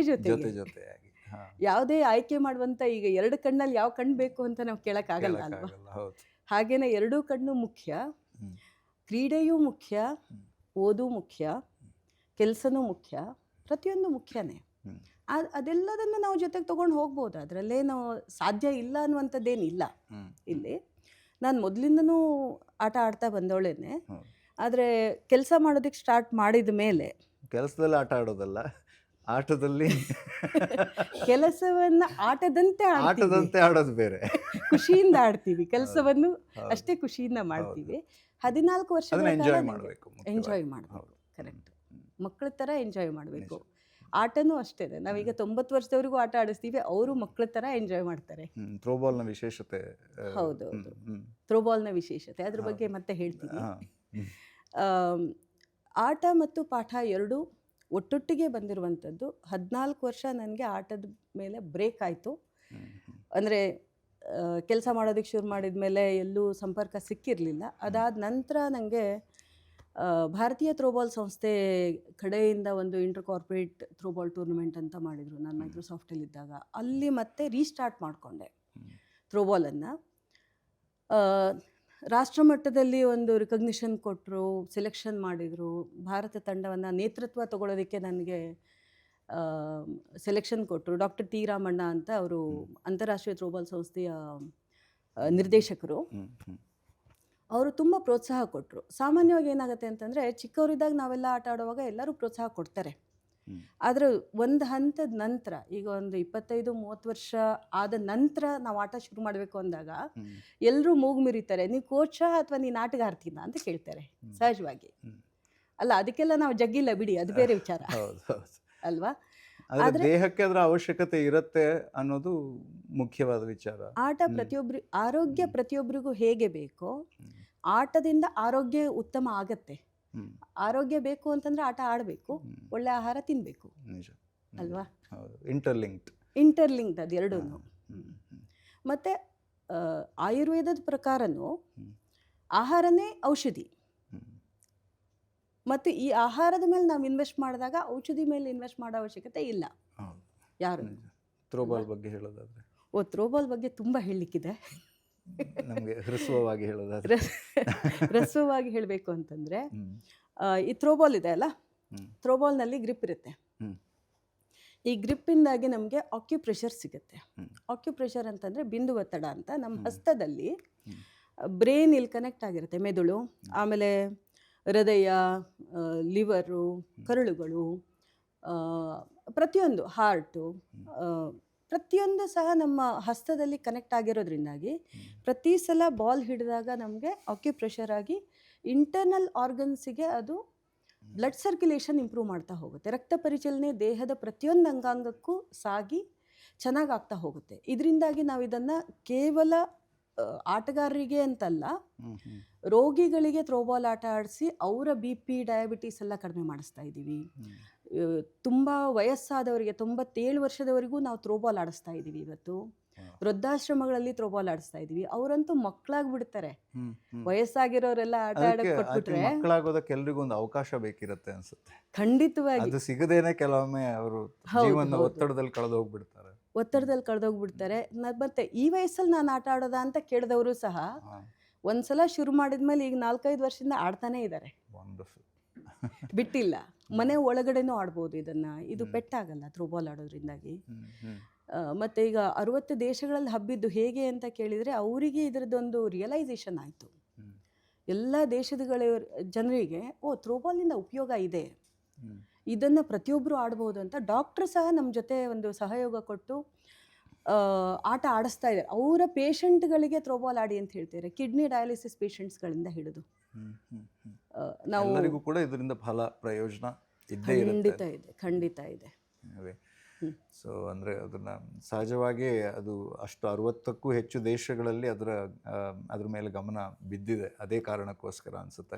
ಯಾವುದೇ ಆಯ್ಕೆ ಮಾಡುವಂತ. ಈಗ 2 ಕಣ್ಣಲ್ಲಿ ಯಾವ ಕಣ್ಣು ಬೇಕು ಅಂತ ನಾವು ಕೇಳಕ್ಕಾಗಲ್ಲ ಅಲ್ವಾ? ಹಾಗೇನೆ 2 ಕಣ್ಣು ಮುಖ್ಯ, ಕ್ರೀಡೆಯೂ ಮುಖ್ಯ, ಓದು ಮುಖ್ಯ, ಕೆಲಸನೂ ಮುಖ್ಯ, ಪ್ರತಿಯೊಂದು ಮುಖ್ಯನೇ. ಅದೆಲ್ಲದನ್ನು ನಾವು ಜೊತೆಗೆ ತೊಗೊಂಡು ಹೋಗ್ಬೋದು. ಅದರಲ್ಲೇನು ಸಾಧ್ಯ ಇಲ್ಲ ಅನ್ನುವಂಥದ್ದೇನಿಲ್ಲ ಇಲ್ಲಿ. ನಾನು ಮೊದಲಿಂದನೂ ಆಟ ಆಡ್ತಾ ಬಂದವಳೇನೆ. ಆದರೆ ಕೆಲಸ ಮಾಡೋದಕ್ಕೆ ಸ್ಟಾರ್ಟ್ ಮಾಡಿದ ಮೇಲೆ, ಕೆಲಸದಲ್ಲಿ ಆಟ ಆಡೋದಲ್ಲ, ಆಟದಲ್ಲಿ ಕೆಲಸವನ್ನು ಆಟದಂತೆ ಆಡೋದು ಬೇರೆ. ಖುಷಿಯಿಂದ ಆಡ್ತೀವಿ, ಕೆಲಸವನ್ನು ಅಷ್ಟೇ ಖುಷಿಯಿಂದ ಮಾಡ್ತೀವಿ. 14 ವರ್ಷ ಎಂಜಾಯ್ ಮಾಡಬೇಕು. ಕರೆಕ್ಟ್. ಮಕ್ಕಳ ಥರ ಎಂಜಾಯ್ ಮಾಡಬೇಕು. ಆಟನೂ ಅಷ್ಟೇ. ನಾವೀಗ 90 ವರ್ಷದವರೆಗೂ ಆಟ ಆಡಿಸ್ತೀವಿ, ಅವರು ಮಕ್ಕಳ ಥರ ಎಂಜಾಯ್ ಮಾಡ್ತಾರೆ. ಥ್ರೋಬಾಲ್ನ ವಿಶೇಷತೆ. ಹೌದು, ಥ್ರೋಬಾಲ್ನ ವಿಶೇಷತೆ ಅದ್ರ ಬಗ್ಗೆ ಮತ್ತೆ ಹೇಳ್ತೀವಿ. ಆಟ ಮತ್ತು ಪಾಠ ಎರಡೂ ಒಟ್ಟೊಟ್ಟಿಗೆ ಬಂದಿರುವಂಥದ್ದು. 14 ವರ್ಷ ನನಗೆ ಆಟದ ಮೇಲೆ ಬ್ರೇಕ್ ಆಯಿತು. ಅಂದರೆ ಕೆಲಸ ಮಾಡೋದಕ್ಕೆ ಶುರು ಮಾಡಿದ ಮೇಲೆ ಎಲ್ಲೂ ಸಂಪರ್ಕ ಸಿಕ್ಕಿರಲಿಲ್ಲ. ಅದಾದ ನಂತರ ನನಗೆ ಭಾರತೀಯ ಥ್ರೋಬಾಲ್ ಸಂಸ್ಥೆ ಕಡೆಯಿಂದ ಒಂದು ಇಂಟರ್ ಕಾರ್ಪೊರೇಟ್ ಥ್ರೋಬಾಲ್ ಟೂರ್ನಮೆಂಟ್ ಅಂತ ಮಾಡಿದರು. ನಾನು ಮೈಕ್ರೋಸಾಫ್ಟಲ್ಲಿದ್ದಾಗ ಅಲ್ಲಿ ಮತ್ತೆ ರೀಸ್ಟಾರ್ಟ್ ಮಾಡಿಕೊಂಡೆ ಥ್ರೋಬಾಲನ್ನು. ರಾಷ್ಟ್ರ ಮಟ್ಟದಲ್ಲಿ ಒಂದು ರಿಕಗ್ನಿಷನ್ ಕೊಟ್ಟರು, ಸೆಲೆಕ್ಷನ್ ಮಾಡಿದರು. ಭಾರತ ತಂಡವನ್ನು ನೇತೃತ್ವ ತಗೊಳ್ಳೋದಕ್ಕೆ ನನಗೆ ಸೆಲೆಕ್ಷನ್ ಕೊಟ್ಟರು. ಡಾಕ್ಟರ್ ಟಿ ರಾಮಣ್ಣ ಅಂತ, ಅವರು ಅಂತಾರಾಷ್ಟ್ರೀಯ ಥ್ರೋಬಾಲ್ ಸಂಸ್ಥೆಯ ನಿರ್ದೇಶಕರು. ಅವರು ತುಂಬ ಪ್ರೋತ್ಸಾಹ ಕೊಟ್ಟರು. ಸಾಮಾನ್ಯವಾಗಿ ಏನಾಗುತ್ತೆ ಅಂತಂದರೆ, ಚಿಕ್ಕವರಿದ್ದಾಗ ನಾವೆಲ್ಲ ಆಟ ಆಡುವಾಗ ಎಲ್ಲರೂ ಪ್ರೋತ್ಸಾಹ ಕೊಡ್ತಾರೆ. ಆದರೆ ಒಂದು ಹಂತದ ನಂತರ, ಈಗ ಒಂದು 25-30 ವರ್ಷ ಆದ ನಂತರ ನಾವು ಆಟ ಶುರು ಮಾಡಬೇಕು ಅಂದಾಗ ಎಲ್ಲರೂ ಮೂಗು ಮುರಿತಾರೆ, ನೀವು ಕೋಚಾ ಅಥವಾ ನೀನು ಆಟಗಾರ್ತಿನ ಅಂತ ಕೇಳ್ತಾರೆ ಸಹಜವಾಗಿ. ಅಲ್ಲ, ಅದಕ್ಕೆಲ್ಲ ನಾವು ಜಗ್ಗಿಲ್ಲ ಬಿಡಿ, ಅದು ಬೇರೆ ವಿಚಾರ ಅಲ್ವಾ. ಆದರೆ ದೇಹಕ್ಕೆ ಅದರ ಅವಶ್ಯಕತೆ ಇರುತ್ತೆ ಅನ್ನೋದು ಮುಖ್ಯವಾದ ವಿಚಾರ. ಆಟ ಆರೋಗ್ಯ ಪ್ರತಿಯೊಬ್ಬರಿಗೂ ಹೇಗೆ ಬೇಕೋ, ಆಟದಿಂದ ಆರೋಗ್ಯ ಉತ್ತಮ ಆಗತ್ತೆ. ಆರೋಗ್ಯ ಬೇಕು ಅಂತಂದ್ರೆ ಆಟ ಆಡಬೇಕು, ಒಳ್ಳೆ ಆಹಾರ ತಿನ್ಬೇಕು, ನಿಜ ಅಲ್ವಾ. ಇಂಟರ್ಲಿಂಕ್ಡ್ ಅದು ಎರಡೂ. ಮತ್ತೆ ಆಯುರ್ವೇದದ ಪ್ರಕಾರನೂ ಆಹಾರನೇ ಔಷಧಿ. ಮತ್ತು ಈ ಆಹಾರದ ಮೇಲೆ ನಾವು ಇನ್ವೆಸ್ಟ್ ಮಾಡಿದಾಗ ಔಷಧಿ ಮೇಲೆ ಇನ್ವೆಸ್ಟ್ ಮಾಡೋ ಅವಶ್ಯಕತೆ ಇಲ್ಲ ಯಾರು. ಥ್ರೋಬಾಲ್ ಬಗ್ಗೆ ಹೇಳೋದಾದ್ರೆ, ಥ್ರೋಬಾಲ್ ಬಗ್ಗೆ ತುಂಬ ಹೇಳಲಿಕ್ಕಿದೆ. ನಮಗೆ ಹ್ರಸ್ವವಾಗಿ ಹೇಳೋದಾದ್ರೆ, ಹ್ರಸ್ವವಾಗಿ ಹೇಳಬೇಕು ಅಂತಂದರೆ, ಈ ಥ್ರೋಬಾಲ್ ಇದೆ ಅಲ್ಲ, ಥ್ರೋಬಾಲ್ನಲ್ಲಿ ಗ್ರಿಪ್ ಇರುತ್ತೆ. ಈ ಗ್ರಿಪ್ಪಿಂದಾಗಿ ನಮಗೆ ಆಕ್ಯುಪ್ರೆಷರ್ ಸಿಗುತ್ತೆ. ಆಕ್ಯುಪ್ರೆಷರ್ ಅಂತಂದರೆ ಬಿಂದು ಒತ್ತಡ ಅಂತ. ನಮ್ಮ ಹಸ್ತದಲ್ಲಿ ಬ್ರೈನ್ ಇಲ್ಲಿ ಕನೆಕ್ಟ್ ಆಗಿರುತ್ತೆ, ಮೆದುಳು, ಆಮೇಲೆ ಹೃದಯ, ಲಿವರು, ಕರುಳುಗಳು, ಪ್ರತಿಯೊಂದು ಹಾರ್ಟು, ಪ್ರತಿಯೊಂದು ಸಹ ನಮ್ಮ ಹಸ್ತದಲ್ಲಿ ಕನೆಕ್ಟ್ ಆಗಿರೋದ್ರಿಂದಾಗಿ ಪ್ರತಿ ಸಲ ಬಾಲ್ ಹಿಡಿದಾಗ ನಮಗೆ ಆಕ್ಯುಪ್ರೆಷರ್ ಆಗಿ ಇಂಟರ್ನಲ್ ಆರ್ಗನ್ಸಿಗೆ ಅದು ಬ್ಲಡ್ ಸರ್ಕ್ಯುಲೇಷನ್ ಇಂಪ್ರೂವ್ ಮಾಡ್ತಾ ಹೋಗುತ್ತೆ. ರಕ್ತ ಪರಿಚಲನೆ ದೇಹದ ಪ್ರತಿಯೊಂದು ಅಂಗಾಂಗಕ್ಕೂ ಸಾಗಿ ಚೆನ್ನಾಗಿ ಆಗ್ತಾ ಹೋಗುತ್ತೆ. ಇದರಿಂದಾಗಿ ನಾವು ಇದನ್ನು ಕೇವಲ ಆಟಗಾರರಿಗೆ ಅಂತಲ್ಲ, ರೋಗಿಗಳಿಗೆ ಥ್ರೋಬಾಲ್ ಆಟ ಆಡಿಸಿ ಅವರ BP, ಡಯಾಬಿಟೀಸ್ ಎಲ್ಲ ಕಡಿಮೆ ಮಾಡಿಸ್ತಾ ಇದ್ದೀವಿ. ತುಂಬ ವಯಸ್ಸಾದವರಿಗೆ 97 ವರ್ಷದವರೆಗೂ ನಾವು ಥ್ರೋಬಾಲ್ ಆಡಿಸ್ತಾ ಇದ್ದೀವಿ. ಇವತ್ತು ವೃದ್ಧಾಶ್ರಮಗಳಲ್ಲಿ ಥ್ರೋಬಾಲ್ ಆಡಿಸ್ತಾ ಇದ್ದೀವಿ. ಅವರಂತೂ ಮಕ್ಕಳಾಗ್ಬಿಡ್ತಾರೆ. ವಯಸ್ಸಾಗಿರೋರೆಲ್ಲ ಆಟ ಆಡಕ್ಕೆ ಕೊಟ್ಬಿಟ್ರೆ ಮಕ್ಕಳಾಗೋದಕ್ಕೆ ಎಲ್ರಿಗೂ ಒಂದು ಅವಕಾಶ ಬೇಕಿರುತ್ತೆ ಅನ್ಸುತ್ತೆ. ಖಂಡಿತವಾಗಿ ಅದು ಸಿಗದೇನೆ ಕೆಲವೊಮ್ಮೆ ಅವರು ಜೀವನ ಒತ್ತಡದಲ್ಲಿ ಕಳೆದೋಗ್ಬಿಡ್ತಾರೆ. ಮತ್ತೆ ಈ ವಯಸ್ಸಲ್ಲಿ ನಾನು ಆಟ ಆಡೋದಾ ಅಂತ ಕೇಳಿದವರು ಸಹ ಒಂದ್ಸಲ ಶುರು ಮಾಡಿದ್ಮೇಲೆ ಈಗ 4-5 ವರ್ಷದಿಂದ ಆಡ್ತಾನೆ ಇದ್ದಾರೆ, ಬಿಟ್ಟಿಲ್ಲ. ಮನೆ ಒಳಗಡೆನೂ ಆಡ್ಬೋದು ಇದನ್ನ, ಇದು ಪೆಟ್ಟಾಗಲ್ಲ ಥ್ರೋಬಾಲ್ ಆಡೋದ್ರಿಂದಾಗಿ. ಮತ್ತೆ ಈಗ 60 ದೇಶಗಳಲ್ಲಿ ಹಬ್ಬಿದ್ದು ಹೇಗೆ ಅಂತ ಕೇಳಿದರೆ, ಅವರಿಗೆ ಇದರದ್ದೊಂದು ರಿಯಲೈಸೇಷನ್ ಆಯಿತು. ಎಲ್ಲ ದೇಶಗಳ ಜನರಿಗೆ ಥ್ರೋಬಾಲಿಂದ ಉಪಯೋಗ ಇದೆ, ಇದನ್ನು ಪ್ರತಿಯೊಬ್ಬರು ಆಡ್ಬೋದು ಅಂತ ಡಾಕ್ಟ್ರ್ ಸಹ ನಮ್ಮ ಜೊತೆ ಒಂದು ಸಹಯೋಗ ಕೊಟ್ಟು ಆಟ ಆಡಿಸ್ತಾ ಇದ್ದಾರೆ. ಅವರ ಪೇಷಂಟ್ಗಳಿಗೆ ಥ್ರೋಬಾಲ್ ಆಡಿ ಅಂತ ಹೇಳ್ತಾರೆ. ಕಿಡ್ನಿ ಡಯಾಲಿಸಿಸ್ ಪೇಷಂಟ್ಸ್ಗಳಿಂದ ಹಿಡಿದು ನಾವು ಎಲ್ಲರಿಗೂ ಕೂಡ ಇದರಿಂದ ಫಲ ಪ್ರಯೋಜನ ಖಂಡಿತ ಇದೆ. ಸೊ ಅಂದರೆ ಅದನ್ನು ಸಹಜವಾಗಿ ಅದು ಅಷ್ಟು 60ಕ್ಕೂ ಹೆಚ್ಚು ದೇಶಗಳಲ್ಲಿ ಅದ್ರ ಮೇಲೆ ಗಮನ ಬಿದ್ದಿದೆ. ಅದೇ ಕಾರಣಕ್ಕೋಸ್ಕರ ಅನ್ಸುತ್ತೆ.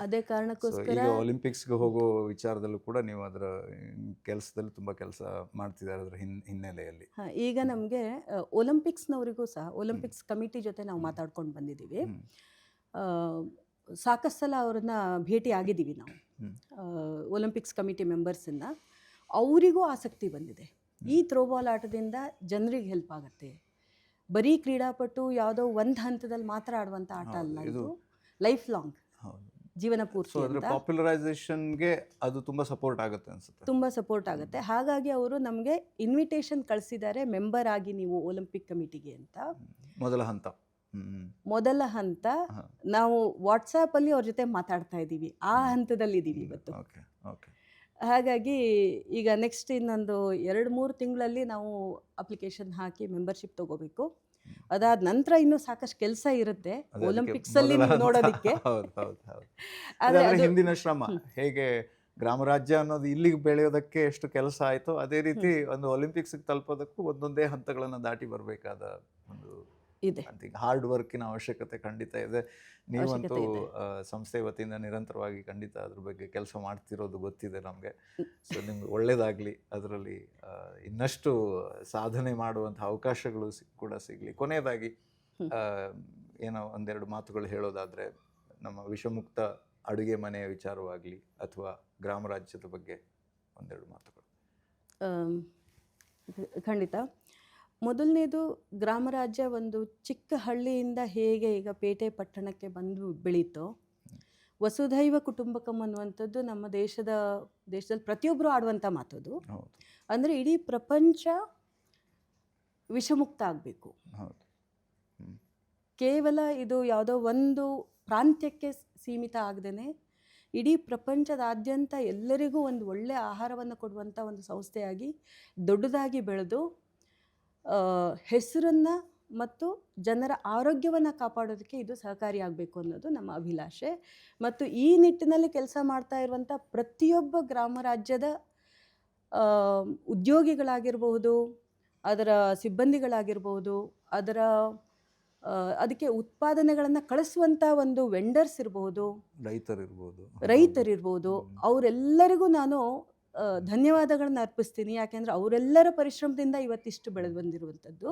ಈಗ ಒಲಿಂಪಿಕ್ಸ್ಗೆ ಹೋಗೋ ವಿಚಾರದಲ್ಲೂ ಕೂಡ ನೀವು ಅದರ ಕೆಲಸದಲ್ಲಿ ತುಂಬ ಕೆಲಸ ಮಾಡ್ತಿದ್ದಾರೆ ಅದರ ಹಿನ್ನೆಲೆಯಲ್ಲಿ. ಈಗ ನಮಗೆ ಒಲಿಂಪಿಕ್ಸ್ನವರಿಗೂ ಸಹ ಒಲಿಂಪಿಕ್ಸ್ ಕಮಿಟಿ ಜೊತೆ ನಾವು ಮಾತಾಡ್ಕೊಂಡು ಬಂದಿದ್ದೀವಿ. ಸಾಕಷ್ಟು ಸಲ ಅವ್ರನ್ನ ಭೇಟಿ ಆಗಿದ್ದೀವಿ ನಾವು, ಒಲಿಂಪಿಕ್ಸ್ ಕಮಿಟಿ ಮೆಂಬರ್ಸನ್ನು. ಅವರಿಗೂ ಆಸಕ್ತಿ ಬಂದಿದೆ. ಈ ಥ್ರೋಬಾಲ್ ಆಟದಿಂದ ಜನರಿಗೆ ಹೆಲ್ಪ್ ಆಗುತ್ತೆ. ಬರೀ ಕ್ರೀಡಾಪಟು ಯಾವುದೋ ಒಂದು ಹಂತದಲ್ಲಿ ಮಾತ್ರ ಆಡುವಂಥ ಆಟ ಅಲ್ಲ, ಇದು ಲೈಫ್ ಲಾಂಗ್, ಜೀವನ ಪೂರ್ತಿ. ಪಾಪ್ಯುಲರೈಸೇಷನ್ಗೆ ಅದು ತುಂಬ ಸಪೋರ್ಟ್ ಆಗುತ್ತೆ ಅನ್ಸುತ್ತೆ. ತುಂಬ ಸಪೋರ್ಟ್ ಆಗುತ್ತೆ. ಹಾಗಾಗಿ ಅವರು ನಮಗೆ ಇನ್ವಿಟೇಷನ್ ಕಳಿಸಿದ್ದಾರೆ, ಮೆಂಬರ್ ಆಗಿ ನೀವು ಒಲಿಂಪಿಕ್ ಕಮಿಟಿಗೆ ಅಂತ. ಮೊದಲ ಹಂತ ನಾವು ವಾಟ್ಸಾಪಲ್ಲಿ ಅವ್ರ ಜೊತೆ ಮಾತಾಡ್ತಾ ಇದ್ದೀವಿ, ಆ ಹಂತದಲ್ಲಿ ಇದ್ದೀವಿ ಇವತ್ತು. ಹಾಗಾಗಿ ಈಗ ನೆಕ್ಸ್ಟ್ ಇನ್ನೊಂದು 2-3 ತಿಂಗಳಲ್ಲಿ ನಾವು ಅಪ್ಲಿಕೇಶನ್ ಹಾಕಿ ಮೆಂಬರ್ಶಿಪ್ ತಗೋಬೇಕು. ಅದಾದ ನಂತರ ಇನ್ನೂ ಸಾಕಷ್ಟು ಕೆಲಸ ಇರುತ್ತೆ ಒಲಿಂಪಿಕ್ಸಲ್ಲಿ ನೋಡೋದಕ್ಕೆ. ಹಿಂದಿನ ಶ್ರಮ ಹೇಗೆ ಗ್ರಾಮರಾಜ್ಯ ಅನ್ನೋದು ಇಲ್ಲಿಗೆ ಬೆಳೆಯೋದಕ್ಕೆ ಎಷ್ಟು ಕೆಲಸ ಆಯಿತು, ಅದೇ ರೀತಿ ಒಂದು ಒಲಿಂಪಿಕ್ಸ್ಗೆ ತಲುಪೋದಕ್ಕೂ ಒಂದೊಂದೇ ಹಂತಗಳನ್ನು ದಾಟಿ ಬರಬೇಕಾದ ಒಂದು ಇದೆ. ಹಾರ್ಡ್ ವರ್ಕಿನ ಅವಶ್ಯಕತೆ ಖಂಡಿತ ಇದೆ. ನೀವಂತೂ ಸಂಸ್ಥೆ ವತಿಯಿಂದ ನಿರಂತರವಾಗಿ ಖಂಡಿತ ಅದ್ರ ಬಗ್ಗೆ ಕೆಲಸ ಮಾಡ್ತಿರೋದು ಗೊತ್ತಿದೆ ನಮಗೆ. ಸೊ ನಿಮ್ಗೆ ಒಳ್ಳೇದಾಗಲಿ, ಅದರಲ್ಲಿ ಇನ್ನಷ್ಟು ಸಾಧನೆ ಮಾಡುವಂಥ ಅವಕಾಶಗಳು ಕೂಡ ಸಿಗಲಿ. ಕೊನೆಯದಾಗಿ ಏನೋ ಒಂದೆರಡು ಮಾತುಗಳು ಹೇಳೋದಾದರೆ, ನಮ್ಮ ವಿಷಮುಕ್ತ ಅಡುಗೆ ಮನೆಯ ವಿಚಾರವಾಗಲಿ ಅಥವಾ ಗ್ರಾಮ ರಾಜ್ಯದ ಬಗ್ಗೆ ಒಂದೆರಡು ಮಾತುಗಳು. ಖಂಡಿತ. ಮೊದಲನೇದು, ಗ್ರಾಮ ರಾಜ್ಯ ಒಂದು ಚಿಕ್ಕ ಹಳ್ಳಿಯಿಂದ ಹೇಗೆ ಈಗ ಪೇಟೆ ಪಟ್ಟಣಕ್ಕೆ ಬಂದು ಬೆಳೀತೋ, ವಸುಧೈವ ಕುಟುಂಬಕಂ ಅನ್ನುವಂಥದ್ದು ನಮ್ಮ ದೇಶದಲ್ಲಿ ಪ್ರತಿಯೊಬ್ಬರು ಆಡುವಂಥ ಮಾತದು. ಅಂದರೆ ಇಡೀ ಪ್ರಪಂಚ ವಿಷಮುಕ್ತ ಆಗಬೇಕು. ಕೇವಲ ಇದು ಯಾವುದೋ ಒಂದು ಪ್ರಾಂತ್ಯಕ್ಕೆ ಸೀಮಿತ ಆಗದೇನೆ ಇಡೀ ಪ್ರಪಂಚದಾದ್ಯಂತ ಎಲ್ಲರಿಗೂ ಒಂದು ಒಳ್ಳೆಯ ಆಹಾರವನ್ನು ಕೊಡುವಂಥ ಒಂದು ಸಂಸ್ಥೆಯಾಗಿ ದೊಡ್ಡದಾಗಿ ಬೆಳೆದು ಹೆಸರನ್ನು ಮತ್ತು ಜನರ ಆರೋಗ್ಯವನ್ನು ಕಾಪಾಡೋದಕ್ಕೆ ಇದು ಸಹಕಾರಿಯಾಗಬೇಕು ಅನ್ನೋದು ನಮ್ಮ ಅಭಿಲಾಷೆ. ಮತ್ತು ಈ ನಿಟ್ಟಿನಲ್ಲಿ ಕೆಲಸ ಮಾಡ್ತಾ ಇರುವಂಥ ಪ್ರತಿಯೊಬ್ಬ ಗ್ರಾಮ ರಾಜ್ಯದ ಉದ್ಯೋಗಿಗಳಾಗಿರ್ಬೋದು, ಅದರ ಸಿಬ್ಬಂದಿಗಳಾಗಿರ್ಬೋದು, ಅದಕ್ಕೆ ಉತ್ಪಾದನೆಗಳನ್ನು ಕಳಿಸುವಂಥ ಒಂದು ವೆಂಡರ್ಸ್ ಇರ್ಬೋದು, ರೈತರಿರ್ಬೋದು, ಅವರೆಲ್ಲರಿಗೂ ನಾನು ಧನ್ಯವಾದಗಳನ್ನ ಅರ್ಪಿಸ್ತೀನಿ. ಯಾಕೆಂದರೆ ಅವರೆಲ್ಲರ ಪರಿಶ್ರಮದಿಂದ ಇವತ್ತಿಷ್ಟು ಬೆಳೆದು ಬಂದಿರುವಂಥದ್ದು.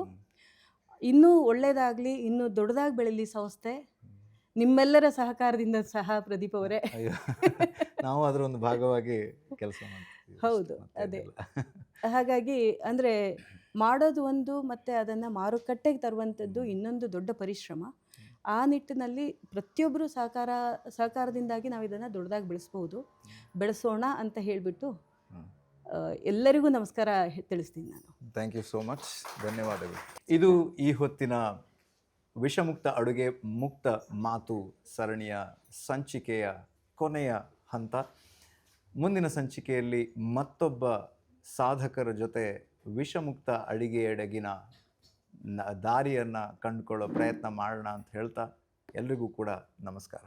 ಇನ್ನೂ ಒಳ್ಳೆಯದಾಗಲಿ, ಇನ್ನೂ ದೊಡ್ಡದಾಗಿ ಬೆಳೀಲಿ ಸಂಸ್ಥೆ. ನಿಮ್ಮೆಲ್ಲರ ಸಹಕಾರದಿಂದ ಸಹ ಪ್ರದೀಪ್ ಅವರೇ. ನಾವು ಅದರ ಒಂದು ಭಾಗವಾಗಿ ಕೆಲಸ ಮಾಡ್ತೀವಿ. ಹೌದು, ಅದೇ. ಹಾಗಾಗಿ ಅಂದರೆ ಮಾಡೋದು ಒಂದು, ಮತ್ತು ಅದನ್ನು ಮಾರುಕಟ್ಟೆಗೆ ತರುವಂಥದ್ದು ಇನ್ನೊಂದು ದೊಡ್ಡ ಪರಿಶ್ರಮ. ಆ ನಿಟ್ಟಿನಲ್ಲಿ ಪ್ರತಿಯೊಬ್ಬರು ಸಹಕಾರದಿಂದಾಗಿ ನಾವು ಇದನ್ನು ದೊಡ್ಡದಾಗಿ ಬೆಳೆಸೋಣ ಅಂತ ಹೇಳಿಬಿಟ್ಟು ಎಲ್ಲರಿಗೂ ನಮಸ್ಕಾರ ತಿಳಿಸ್ತೀನಿ ನಾನು. ಥ್ಯಾಂಕ್ ಯು ಸೋ ಮಚ್, ಧನ್ಯವಾದಗಳು. ಇದು ಈ ಹೊತ್ತಿನ ವಿಷಮುಕ್ತ ಅಡುಗೆ ಮುಕ್ತ ಮಾತು ಸರಣಿಯ ಸಂಚಿಕೆಯ ಕೊನೆಯ ಹಂತ. ಮುಂದಿನ ಸಂಚಿಕೆಯಲ್ಲಿ ಮತ್ತೊಬ್ಬ ಸಾಧಕರ ಜೊತೆ ವಿಷಮುಕ್ತ ಅಡಿಗೆಯೆಡೆಗಿನ ದಾರಿಯನ್ನು ಕಂಡುಕೊಳ್ಳೋ ಪ್ರಯತ್ನ ಮಾಡೋಣ ಅಂತ ಹೇಳ್ತಾ ಎಲ್ರಿಗೂ ಕೂಡ ನಮಸ್ಕಾರ.